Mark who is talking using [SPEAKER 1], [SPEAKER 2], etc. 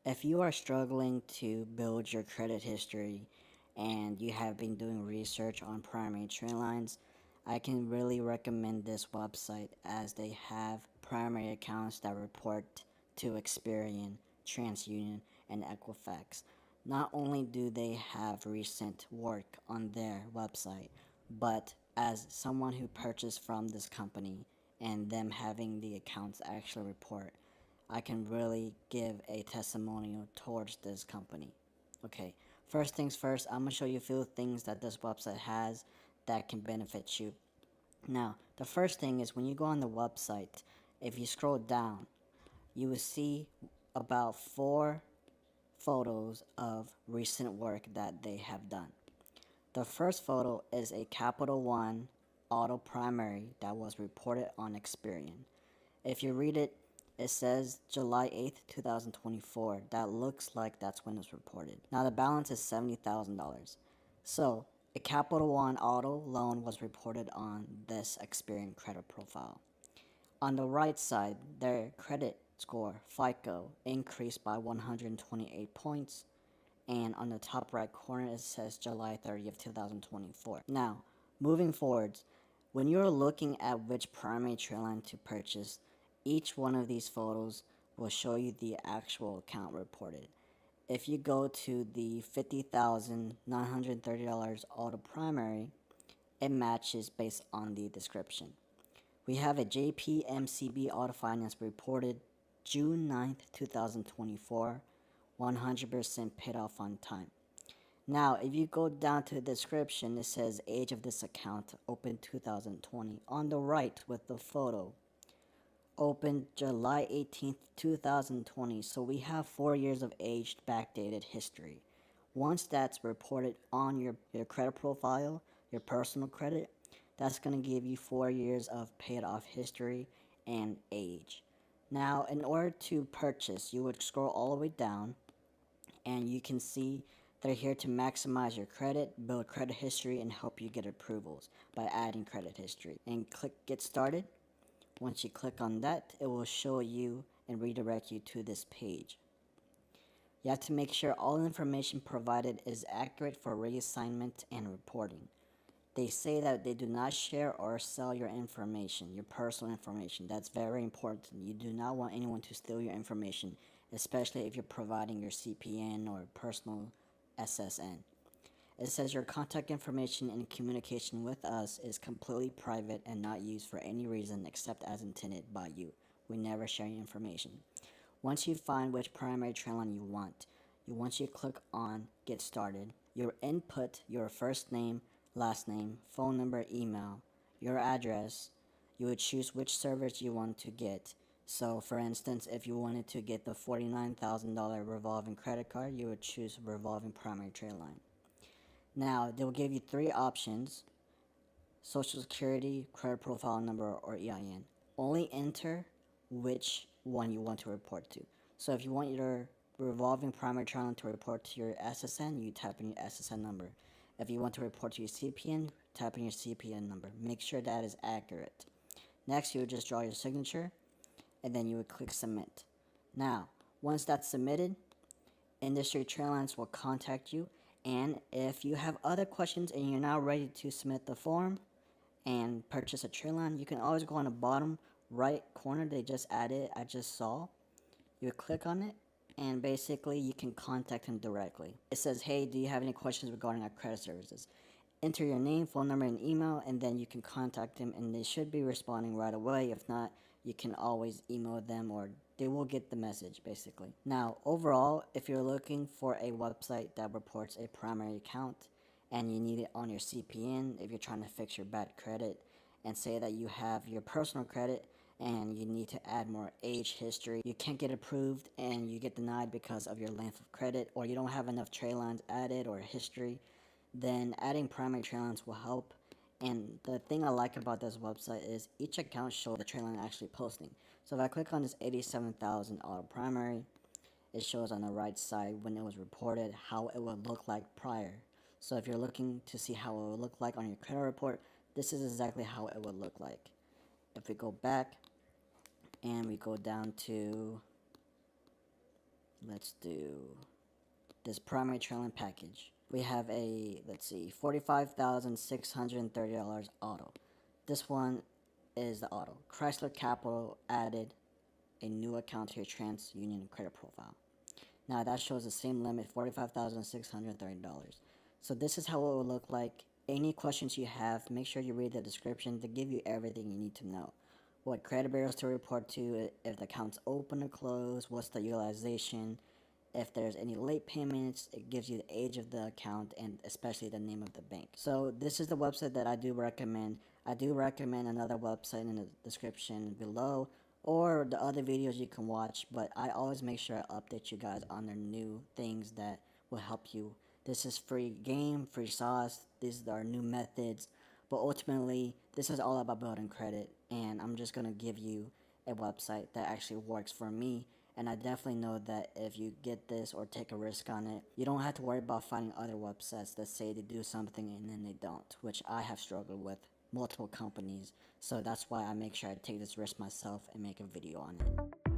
[SPEAKER 1] If you are struggling to build your credit history and you have been doing research on primary trade lines, I can really recommend this website as they have primary accounts that report to Experian, TransUnion, and Equifax. Not only do they have recent work on their website, but as someone who purchased from this company and them having the accounts actually report, I can really give a testimonial towards this company. Okay, first things first, I'm gonna show you a few things that this website has that can benefit you. Now, the first thing is when you go on the website, if you scroll down, you will see about 4 photos of recent work that they have done. The first photo is a Capital One auto primary that was reported on Experian. If you read it, it says July 8th, 2024. That looks like that's when it was reported. Now the balance is $70,000. So a Capital One auto loan was reported on this Experian credit profile. On the right side, their credit score, FICO, increased by 128 points. And on the top right corner, it says July 30th, 2024. Now, moving forwards, when you're looking at which primary trade line to purchase, each one of these photos will show you the actual account reported. If you go to the $50,930 auto primary, it matches based on the description. We have a JPMCB Auto Finance reported June 9th, 2024, 100% paid off on time. Now, if you go down to the description, it says age of this account, open 2020. On the right with the photo, opened July 18th, 2020. So we have 4 years of aged backdated history. Once that's reported on your credit profile, your personal credit, that's going to give you 4 years of paid off history and age. Now, in order to purchase, you would scroll all the way down and you can see they're here to maximize your credit, build credit history, and help you get approvals by adding credit history. And click Get Started. Once you click on that, it will show you and redirect you to this page. You have to make sure all information provided is accurate for reassignment and reporting. They say that they do not share or sell your information, your personal information. That's very important. You do not want anyone to steal your information, especially if you're providing your CPN or personal SSN. It says your contact information and communication with us is completely private and not used for any reason except as intended by you. We never share your information. Once you find which primary trade line you want, once you click on Get Started, you input your first name, last name, phone number, email, your address. You would choose which servers you want to get. So for instance, if you wanted to get the $49,000 revolving credit card, you would choose revolving primary trade line. Now, they will give you 3 options: Social Security, credit profile number, or EIN. Only enter which one you want to report to. So if you want your revolving primary trade line to report to your SSN, you type in your SSN number. If you want to report to your CPN, type in your CPN number. Make sure that is accurate. Next, you would just draw your signature, and then you would click Submit. Now, once that's submitted, Industry Trade Lines will contact you, and if you have other questions and you're not ready to submit the form and purchase a trade line, you can always go on the bottom right corner. They just added, I just saw. You click on it, and basically you can contact him directly. It says, hey, do you have any questions regarding our credit services? Enter your name, phone number, and email, and then you can contact them, and they should be responding right away. If not, you can always email them, or they will get the message, basically. Now, overall, if you're looking for a website that reports a primary account and you need it on your CPN, if you're trying to fix your bad credit, and say that you have your personal credit and you need to add more age history, you can't get approved and you get denied because of your length of credit, or you don't have enough trade lines added or history, then adding primary trade lines will help. And the thing I like about this website is each account shows the trade line actually posting. So if I click on this 87,000 auto primary, it shows on the right side when it was reported how it would look like prior. So if you're looking to see how it would look like on your credit report, this is exactly how it would look like. If we go back and we go down to let's do this primary trailing package. We have a, let's see, $45,630 auto. This one is the auto. Chrysler Capital added a new account to your TransUnion credit profile. Now that shows the same limit, $45,630. So this is how it will look like. Any questions you have, make sure you read the description to give you everything you need to know. What credit bureaus to report to, if the account's open or closed, what's the utilization, if there's any late payments, it gives you the age of the account and especially the name of the bank. So this is the website that I do recommend. I do recommend another website in the description below or the other videos you can watch, but I always make sure I update you guys on their new things that will help you. This is free game, free sauce. These are new methods, but ultimately this is all about building credit, and I'm just gonna give you a website that actually works for me. And I definitely know that if you get this or take a risk on it, you don't have to worry about finding other websites that say they do something and then they don't, which I have struggled with multiple companies. So that's why I make sure I take this risk myself and make a video on it.